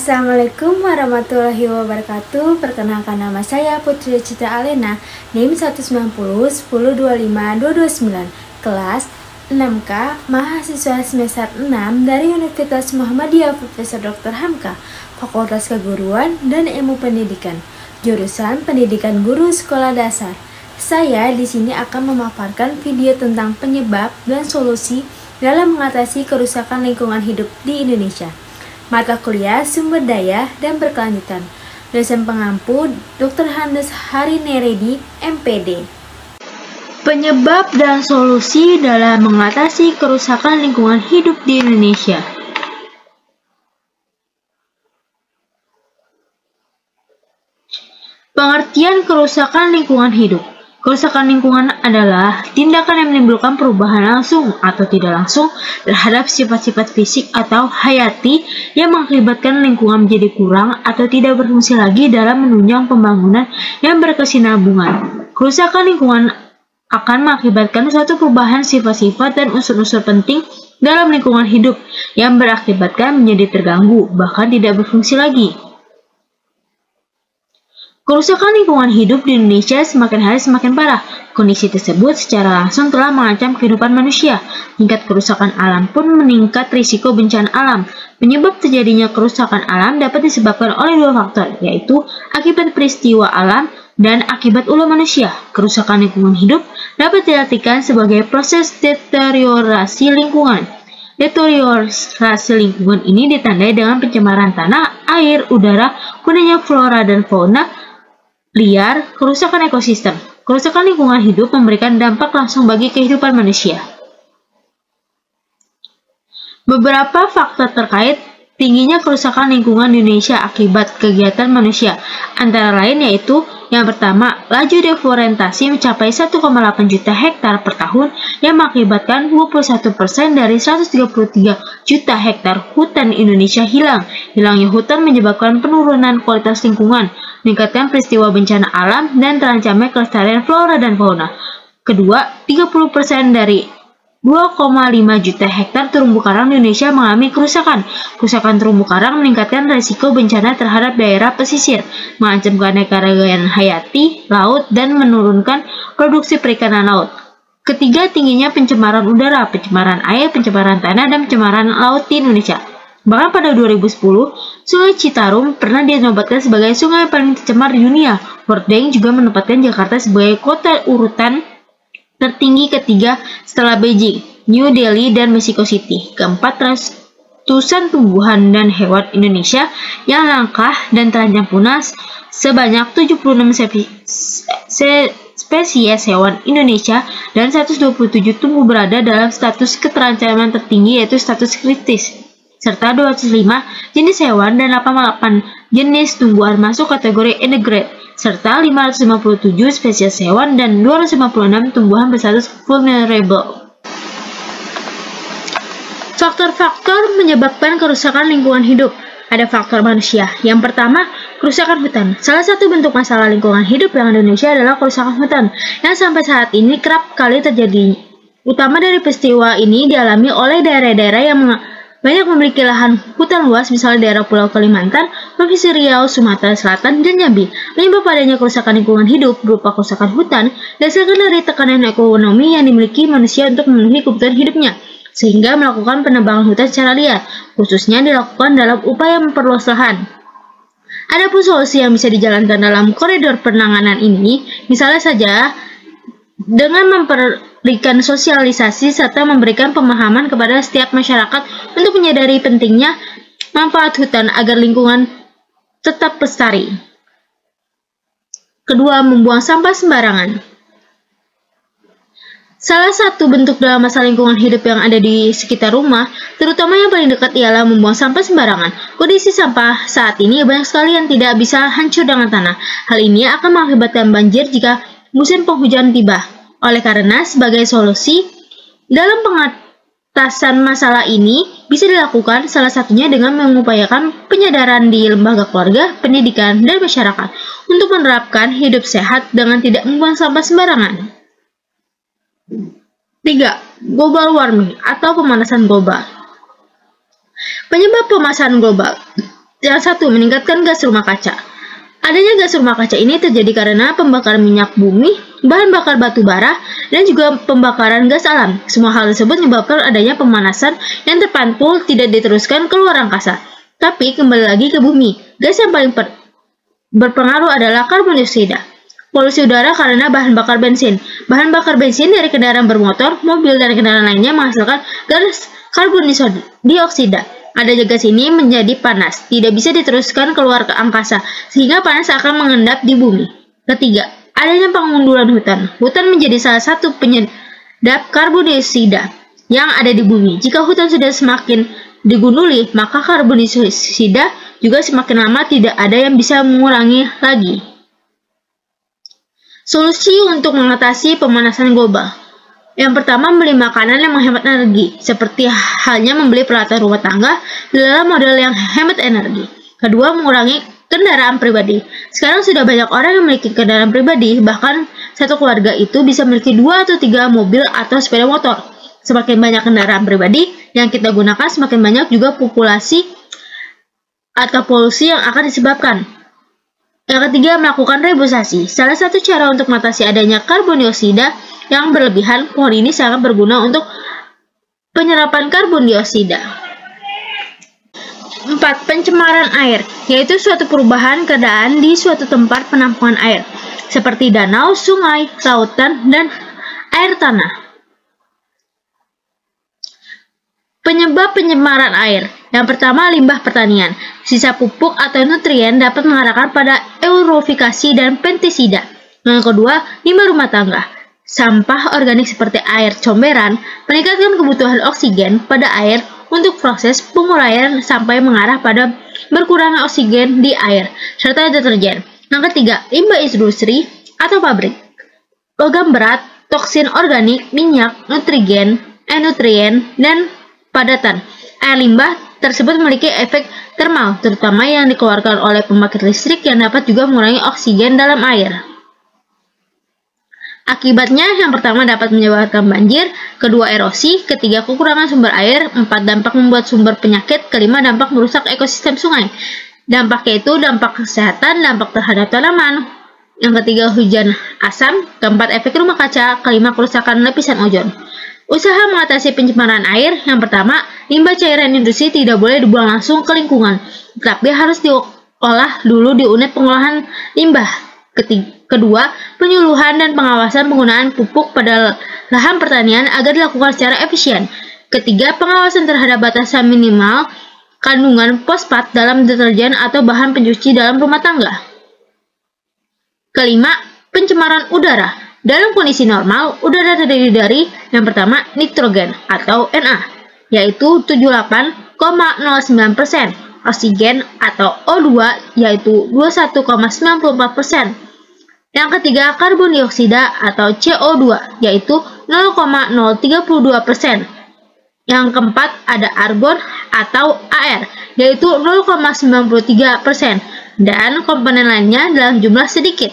Assalamualaikum warahmatullahi wabarakatuh. Perkenalkan nama saya Putri Citra Alena, NIM 190-1025-229, kelas 6K, mahasiswa semester 6 dari Universitas Muhammadiyah Profesor Dr. Hamka, Fakultas Keguruan dan Ilmu Pendidikan, jurusan Pendidikan Guru Sekolah Dasar. Saya di sini akan memaparkan video tentang penyebab dan solusi dalam mengatasi kerusakan lingkungan hidup di Indonesia. Mata kuliah Sumber Daya dan Berkelanjutan. Dosen pengampu Dr. Handes Hari Neredi, MPD. Penyebab dan solusi dalam mengatasi kerusakan lingkungan hidup di Indonesia. Pengertian kerusakan lingkungan hidup. Kerusakan lingkungan adalah tindakan yang menimbulkan perubahan langsung atau tidak langsung terhadap sifat-sifat fisik atau hayati yang mengakibatkan lingkungan menjadi kurang atau tidak berfungsi lagi dalam menunjang pembangunan yang berkesinambungan. Kerusakan lingkungan akan mengakibatkan suatu perubahan sifat-sifat dan unsur-unsur penting dalam lingkungan hidup yang berakibatkan menjadi terganggu, bahkan tidak berfungsi lagi. Kerusakan lingkungan hidup di Indonesia semakin hari semakin parah. Kondisi tersebut secara langsung telah mengancam kehidupan manusia. Tingkat kerusakan alam pun meningkat risiko bencana alam. Penyebab terjadinya kerusakan alam dapat disebabkan oleh dua faktor, yaitu akibat peristiwa alam dan akibat ulah manusia. Kerusakan lingkungan hidup dapat diartikan sebagai proses deteriorasi lingkungan. Deteriorasi lingkungan ini ditandai dengan pencemaran tanah, air, udara, punahnya flora dan fauna liar, kerusakan ekosistem. Kerusakan lingkungan hidup memberikan dampak langsung bagi kehidupan manusia. Beberapa faktor terkait tingginya kerusakan lingkungan di Indonesia akibat kegiatan manusia, antara lain yaitu yang pertama, laju deforestasi mencapai 1,8 juta hektar per tahun yang mengakibatkan 21% dari 133 juta hektar hutan Indonesia hilang. Hilangnya hutan menyebabkan penurunan kualitas lingkungan, meningkatkan peristiwa bencana alam, dan terancamnya kelestarian flora dan fauna. Kedua, 30% dari 2,5 juta hektar terumbu karang di Indonesia mengalami kerusakan. Kerusakan terumbu karang meningkatkan risiko bencana terhadap daerah pesisir, mengancam keanekaragaman hayati laut, dan menurunkan produksi perikanan laut. Ketiga, tingginya pencemaran udara, pencemaran air, pencemaran tanah, dan pencemaran laut di Indonesia. Bahkan pada 2010, Sungai Citarum pernah dinobatkan sebagai sungai paling tercemar di dunia. World Bank juga menempatkan Jakarta sebagai kota urutan tertinggi ketiga setelah Beijing, New Delhi, dan Mexico City. Keempat, ratusan tumbuhan dan hewan Indonesia yang langka dan terancam punah. Sebanyak 76 spesies hewan Indonesia dan 127 tumbuh berada dalam status keterancaman tertinggi, yaitu status kritis, serta 205 jenis hewan dan 88 jenis tumbuhan masuk kategori endangered, serta 557 spesies hewan dan 256 tumbuhan berstatus vulnerable. Faktor-faktor menyebabkan kerusakan lingkungan hidup. Ada faktor manusia. Yang pertama, kerusakan hutan. Salah satu bentuk masalah lingkungan hidup yang ada di Indonesia adalah kerusakan hutan, yang sampai saat ini kerap kali terjadi. Utama dari peristiwa ini dialami oleh daerah-daerah yang banyak memiliki lahan hutan luas, misalnya daerah Pulau Kalimantan, Provinsi Riau, Sumatera Selatan, dan Jambi. Penyebab adanya kerusakan lingkungan hidup berupa kerusakan hutan dasarkan dari tekanan ekonomi yang dimiliki manusia untuk memenuhi kebutuhan hidupnya, sehingga melakukan penebangan hutan secara liar, khususnya dilakukan dalam upaya memperluas lahan. Adapun solusi yang bisa dijalankan dalam koridor penanganan ini, misalnya saja dengan memberikan sosialisasi serta memberikan pemahaman kepada setiap masyarakat untuk menyadari pentingnya manfaat hutan agar lingkungan tetap lestari. Kedua, membuang sampah sembarangan. Salah satu bentuk dalam masalah lingkungan hidup yang ada di sekitar rumah, terutama yang paling dekat, ialah membuang sampah sembarangan. Kondisi sampah saat ini banyak sekali yang tidak bisa hancur dengan tanah. Hal ini akan mengakibatkan banjir jika musim penghujan tiba. Oleh karena sebagai solusi dalam pengatasan masalah ini bisa dilakukan salah satunya dengan mengupayakan penyadaran di lembaga keluarga, pendidikan, dan masyarakat untuk menerapkan hidup sehat dengan tidak membuang sampah sembarangan. 3. Global warming atau pemanasan global. Penyebab pemanasan global. Yang satu, meningkatkan gas rumah kaca. Adanya gas rumah kaca ini terjadi karena pembakaran minyak bumi, bahan bakar batu bara, dan juga pembakaran gas alam. Semua hal tersebut menyebabkan adanya pemanasan yang terpantul tidak diteruskan ke luar angkasa, tapi kembali lagi ke bumi. Gas yang paling berpengaruh adalah karbon dioksida. Polusi udara karena bahan bakar bensin. Bahan bakar bensin dari kendaraan bermotor, mobil, dan kendaraan lainnya menghasilkan gas karbon dioksida. Adanya gas ini menjadi panas, tidak bisa diteruskan keluar ke angkasa, sehingga panas akan mengendap di bumi. Ketiga, adanya pengunduran hutan. Hutan menjadi salah satu penyedap karbon dioksida yang ada di bumi. Jika hutan sudah semakin digunduli, maka karbon dioksida juga semakin lama tidak ada yang bisa mengurangi lagi. Solusi untuk mengatasi pemanasan global. Yang pertama, membeli makanan yang menghemat energi, seperti halnya membeli peralatan rumah tangga dalam model yang hemat energi. Kedua, mengurangi kendaraan pribadi. Sekarang sudah banyak orang yang memiliki kendaraan pribadi, bahkan satu keluarga itu bisa memiliki 2 atau 3 mobil atau sepeda motor. Semakin banyak kendaraan pribadi yang kita gunakan, semakin banyak juga populasi atau polusi yang akan disebabkan. Yang ketiga, melakukan reboisasi. Salah satu cara untuk mengatasi adanya karbon dioksida yang berlebihan, pohon ini sangat berguna untuk penyerapan karbon dioksida. 4. Pencemaran air, yaitu suatu perubahan keadaan di suatu tempat penampungan air, seperti danau, sungai, lautan, dan air tanah. Penyebab pencemaran air. Yang pertama, limbah pertanian. Sisa pupuk atau nutrien dapat mengarahkan pada eutrofikasi dan pestisida. Yang kedua, limbah rumah tangga. Sampah organik seperti air comberan meningkatkan kebutuhan oksigen pada air untuk proses penguraian sampai mengarah pada berkurangnya oksigen di air, serta deterjen. Yang ketiga, limbah industri atau pabrik. Logam berat, toksin organik, minyak, nutrien, dan padatan. Air limbah tersebut memiliki efek termal, terutama yang dikeluarkan oleh pembangkit listrik yang dapat juga mengurangi oksigen dalam air. Akibatnya, yang pertama dapat menyebabkan banjir, kedua erosi, ketiga kekurangan sumber air, 4 dampak membuat sumber penyakit, kelima dampak merusak ekosistem sungai. Dampaknya itu dampak kesehatan, dampak terhadap tanaman, yang ketiga hujan asam, keempat efek rumah kaca, kelima kerusakan lapisan ozon. Usaha mengatasi pencemaran air, yang pertama, limbah cairan industri tidak boleh dibuang langsung ke lingkungan, tetapi harus diolah dulu di unit pengolahan limbah. Kedua, penyuluhan dan pengawasan penggunaan pupuk pada lahan pertanian agar dilakukan secara efisien. Ketiga, pengawasan terhadap batasan minimal kandungan fosfat dalam deterjen atau bahan pencuci dalam rumah tangga. Kelima, pencemaran udara. Dalam kondisi normal, udara terdiri dari yang pertama, nitrogen atau Na, yaitu 78,09%, oksigen atau O2, yaitu 21,94%. Yang ketiga, karbon dioksida atau CO2, yaitu 0,032%. Yang keempat, ada argon atau Ar, yaitu 0,93%, dan komponen lainnya dalam jumlah sedikit.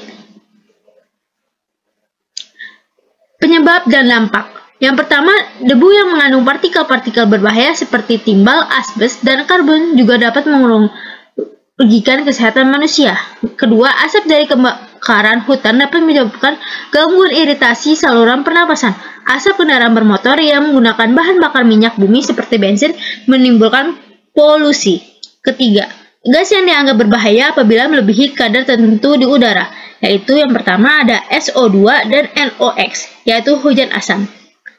Penyebab dan dampak. Yang pertama, debu yang mengandung partikel-partikel berbahaya seperti timbal, asbes, dan karbon juga dapat merugikan kesehatan manusia. Kedua, asap dari kebakaran hutan dapat menyebabkan gangguan iritasi saluran pernapasan. Asap kendaraan bermotor yang menggunakan bahan bakar minyak bumi seperti bensin menimbulkan polusi. Ketiga, gas yang dianggap berbahaya apabila melebihi kadar tertentu di udara, yaitu yang pertama ada SO2 dan NOx, yaitu hujan asam.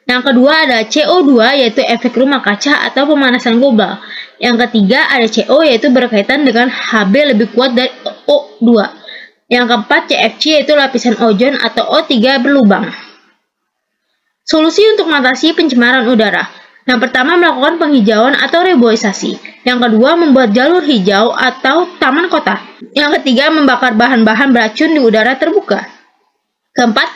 Yang kedua ada CO2, yaitu efek rumah kaca atau pemanasan global. Yang ketiga ada CO, yaitu berkaitan dengan Hb lebih kuat dari O2. Yang keempat CFC, yaitu lapisan ozon atau O3 berlubang. Solusi untuk mengatasi pencemaran udara. Yang pertama, melakukan penghijauan atau reboisasi. Yang kedua, membuat jalur hijau atau taman kota. Yang ketiga, membakar bahan-bahan beracun di udara terbuka. Keempat,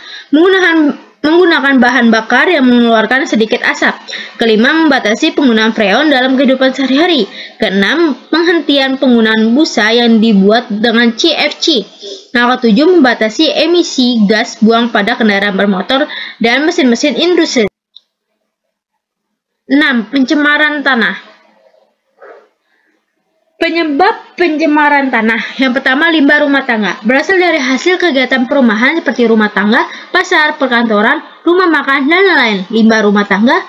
menggunakan bahan bakar yang mengeluarkan sedikit asap. Kelima, membatasi penggunaan freon dalam kehidupan sehari-hari. Keenam, penghentian penggunaan busa yang dibuat dengan CFC. Yang ketujuh, membatasi emisi gas buang pada kendaraan bermotor dan mesin-mesin industri. 6. Pencemaran tanah. Penyebab pencemaran tanah. Yang pertama, limbah rumah tangga. Berasal dari hasil kegiatan perumahan seperti rumah tangga, pasar, perkantoran, rumah makan, dan lain-lain. Limbah rumah tangga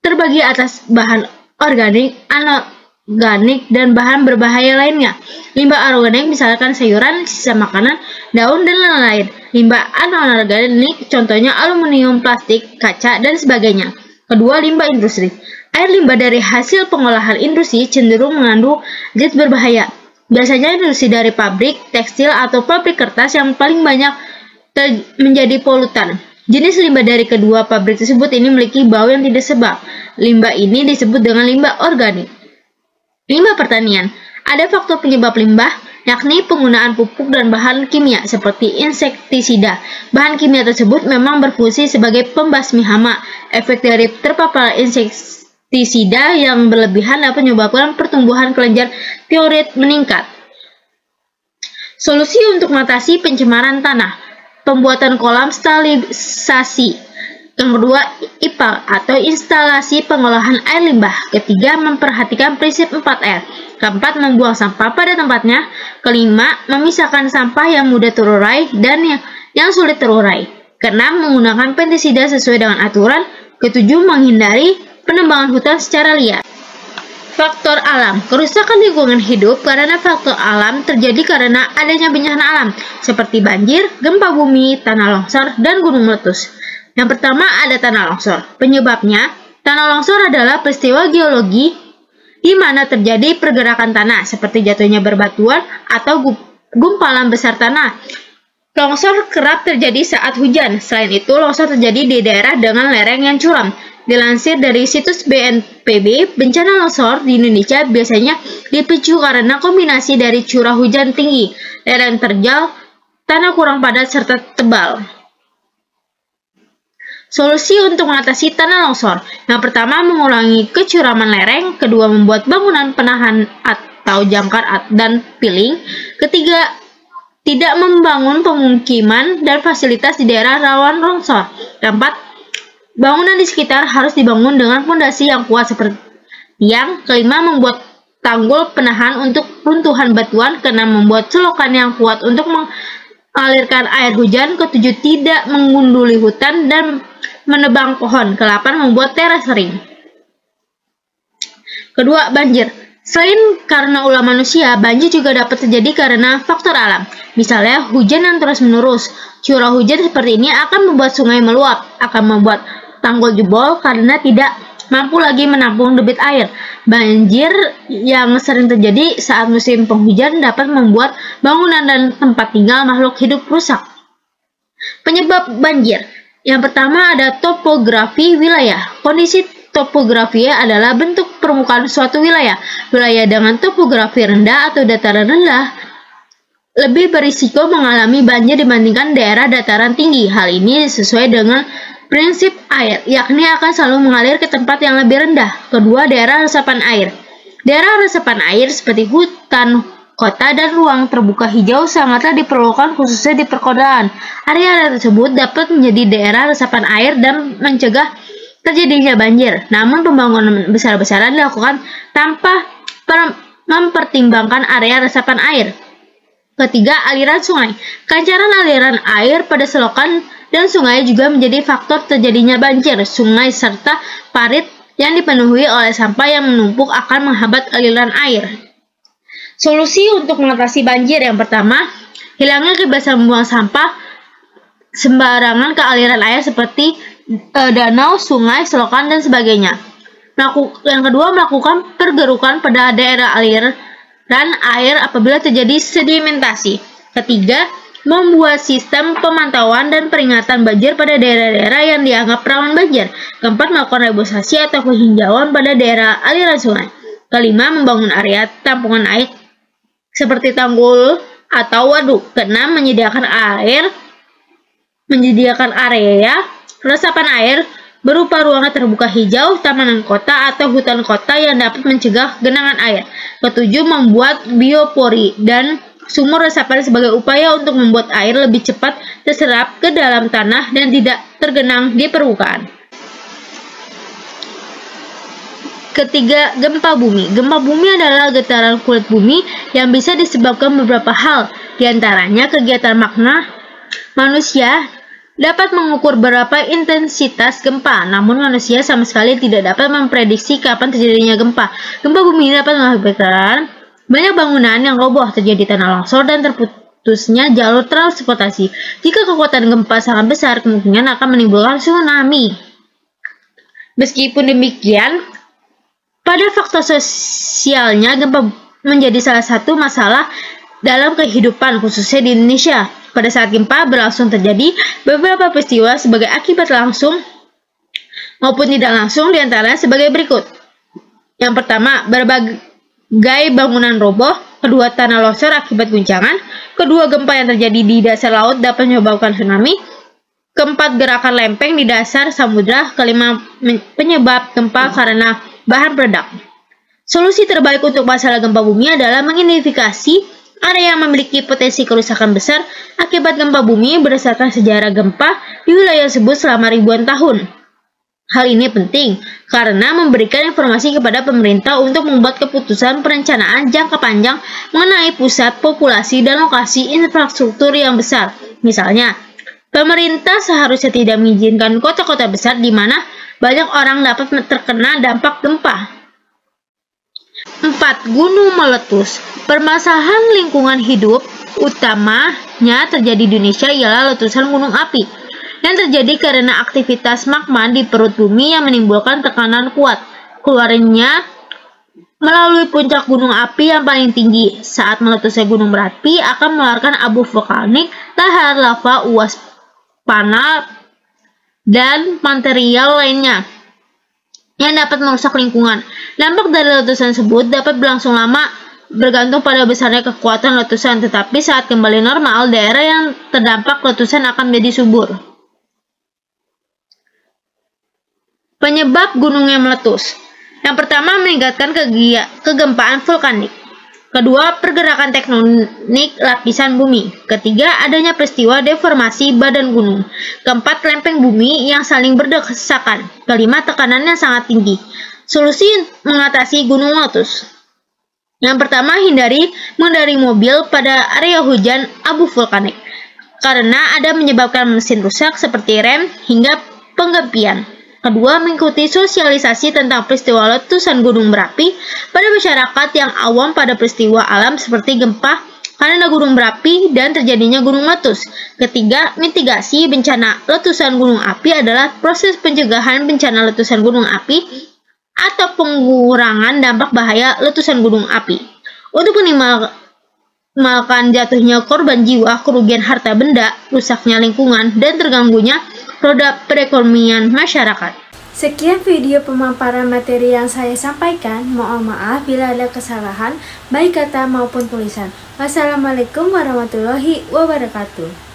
terbagi atas bahan organik, anorganik, dan bahan berbahaya lainnya. Limbah anorganik misalkan sayuran, sisa makanan, daun, dan lain-lain. Limbah anorganik contohnya aluminium, plastik, kaca, dan sebagainya. Kedua, limbah industri. Air limbah dari hasil pengolahan industri cenderung mengandung zat berbahaya. Biasanya industri dari pabrik, tekstil, atau pabrik kertas yang paling banyak menjadi polutan. Jenis limbah dari kedua pabrik tersebut ini memiliki bau yang tidak sedap. Limbah ini disebut dengan limbah organik. Limbah pertanian. Ada faktor penyebab limbah, yakni penggunaan pupuk dan bahan kimia seperti insektisida. Bahan kimia tersebut memang berfungsi sebagai pembasmi hama. Efek dari terpapar insektisida yang berlebihan dapat menyebabkan pertumbuhan kelenjar tiroid meningkat. Solusi untuk mengatasi pencemaran tanah. Pembuatan kolam sterilisasi. Yang kedua, IPAL atau instalasi pengolahan air limbah. Ketiga, memperhatikan prinsip 4R. Keempat, membuang sampah pada tempatnya. Kelima, memisahkan sampah yang mudah terurai dan yang sulit terurai. Keenam, menggunakan pestisida sesuai dengan aturan. Ketujuh, menghindari penebangan hutan secara liar. Faktor alam. Kerusakan lingkungan hidup karena faktor alam terjadi karena adanya bencana alam seperti banjir, gempa bumi, tanah longsor, dan gunung meletus. Yang pertama ada tanah longsor. Penyebabnya, tanah longsor adalah peristiwa geologi di mana terjadi pergerakan tanah seperti jatuhnya berbatuan atau gumpalan besar tanah. Longsor kerap terjadi saat hujan. Selain itu, longsor terjadi di daerah dengan lereng yang curam. Dilansir dari situs BNPB, bencana longsor di Indonesia biasanya dipicu karena kombinasi dari curah hujan tinggi, lereng terjal, tanah kurang padat, serta tebal. Solusi untuk mengatasi tanah longsor. Yang pertama, mengurangi kecuraman lereng. Kedua, membuat bangunan penahan atau jangkar dan piling. Ketiga, tidak membangun pemukiman dan fasilitas di daerah rawan longsor. Keempat, bangunan di sekitar harus dibangun dengan fondasi yang kuat seperti tiang. Kelima, membuat tanggul penahan untuk runtuhan batuan. Keenam, membuat selokan yang kuat untuk mengalirkan air hujan. Ketujuh, tidak menggunduli hutan dan menebang pohon. Ke-8, membuat teras ring. Kedua, banjir. Selain karena ulah manusia, banjir juga dapat terjadi karena faktor alam. Misalnya, hujan yang terus-menerus. Curah hujan seperti ini akan membuat sungai meluap, akan membuat tanggul jebol karena tidak mampu lagi menampung debit air. Banjir yang sering terjadi saat musim penghujan dapat membuat bangunan dan tempat tinggal makhluk hidup rusak. Penyebab banjir. Yang pertama ada topografi wilayah. Kondisi topografi adalah bentuk permukaan suatu wilayah. Wilayah dengan topografi rendah atau dataran rendah lebih berisiko mengalami banjir dibandingkan daerah dataran tinggi. Hal ini sesuai dengan prinsip air, yakni akan selalu mengalir ke tempat yang lebih rendah. Kedua, daerah resapan air. Daerah resapan air seperti hutan, kota, dan ruang terbuka hijau sangatlah diperlukan khususnya di perkotaan. Area tersebut dapat menjadi daerah resapan air dan mencegah terjadinya banjir. Namun pembangunan besar-besaran dilakukan tanpa mempertimbangkan area resapan air. Ketiga, aliran sungai. Kelancaran aliran air pada selokan dan sungai juga menjadi faktor terjadinya banjir. Sungai serta parit yang dipenuhi oleh sampah yang menumpuk akan menghambat aliran air. Solusi untuk mengatasi banjir. Yang pertama, hilangnya kebiasaan membuang sampah sembarangan ke aliran air seperti danau, sungai, selokan, dan sebagainya. Yang kedua, melakukan pergerukan pada daerah aliran air apabila terjadi sedimentasi. Ketiga, membuat sistem pemantauan dan peringatan banjir pada daerah-daerah yang dianggap rawan banjir. Keempat, melakukan reboisasi atau penghijauan pada daerah aliran sungai. Kelima, membangun area tampungan air seperti tanggul atau waduk. Keenam, menyediakan area resapan air berupa ruangan terbuka hijau, taman kota, atau hutan kota yang dapat mencegah genangan air. Ketujuh, membuat biopori dan sumur resapan sebagai upaya untuk membuat air lebih cepat terserap ke dalam tanah dan tidak tergenang di permukaan. Ketiga, gempa bumi. Gempa bumi adalah getaran kulit bumi yang bisa disebabkan beberapa hal, diantaranya kegiatan magma manusia dapat mengukur berapa intensitas gempa, namun manusia sama sekali tidak dapat memprediksi kapan terjadinya gempa. Gempa bumi dapat mengakibatkan banyak bangunan yang roboh, terjadi tanah longsor, dan terputusnya jalur transportasi. Jika kekuatan gempa sangat besar, kemungkinan akan menimbulkan tsunami. Meskipun demikian, pada faktor sosialnya, gempa menjadi salah satu masalah dalam kehidupan, khususnya di Indonesia. Pada saat gempa berlangsung terjadi beberapa peristiwa sebagai akibat langsung maupun tidak langsung, diantaranya sebagai berikut. Yang pertama, berbagai bangunan roboh. Kedua, tanah longsor akibat guncangan. Kedua, gempa yang terjadi di dasar laut dapat menyebabkan tsunami. Keempat, gerakan lempeng di dasar samudra. Kelima, penyebab gempa karena bahan peledak. Solusi terbaik untuk masalah gempa bumi adalah mengidentifikasi area yang memiliki potensi kerusakan besar akibat gempa bumi berdasarkan sejarah gempa di wilayah tersebut selama ribuan tahun. Hal ini penting karena memberikan informasi kepada pemerintah untuk membuat keputusan perencanaan jangka panjang mengenai pusat populasi dan lokasi infrastruktur yang besar. Misalnya, pemerintah seharusnya tidak mengizinkan kota-kota besar di mana banyak orang dapat terkena dampak gempa. 4. Gunung meletus. Permasalahan lingkungan hidup utamanya terjadi di Indonesia ialah letusan gunung api yang terjadi karena aktivitas magma di perut bumi yang menimbulkan tekanan kuat. Keluarnya melalui puncak gunung api yang paling tinggi. Saat meletusnya gunung berapi akan mengeluarkan abu vulkanik, lahar lava, uap panas, dan material lainnya yang dapat merusak lingkungan. Dampak dari letusan tersebut dapat berlangsung lama bergantung pada besarnya kekuatan letusan, tetapi saat kembali normal, daerah yang terdampak letusan akan menjadi subur. Penyebab gunungnya meletus. Yang pertama, meningkatkan kegempaan vulkanik. Kedua, pergerakan tektonik lapisan bumi. Ketiga, adanya peristiwa deformasi badan gunung. Keempat, lempeng bumi yang saling berdesakan. Kelima, tekanan yang sangat tinggi. Solusi mengatasi gunung meletus. Yang pertama, hindari mengendarai mobil pada area hujan abu vulkanik karena ada menyebabkan mesin rusak seperti rem hingga penggempian. Kedua, mengikuti sosialisasi tentang peristiwa letusan gunung berapi pada masyarakat yang awam pada peristiwa alam seperti gempa karena gunung berapi dan terjadinya gunung meletus. Ketiga, mitigasi bencana letusan gunung api adalah proses pencegahan bencana letusan gunung api atau pengurangan dampak bahaya letusan gunung api. Untuk minimalkan jatuhnya korban jiwa, kerugian harta benda, rusaknya lingkungan, dan terganggunya roda perekonomian masyarakat. Sekian video pemaparan materi yang saya sampaikan. Mohon maaf bila ada kesalahan, baik kata maupun tulisan. Wassalamualaikum warahmatullahi wabarakatuh.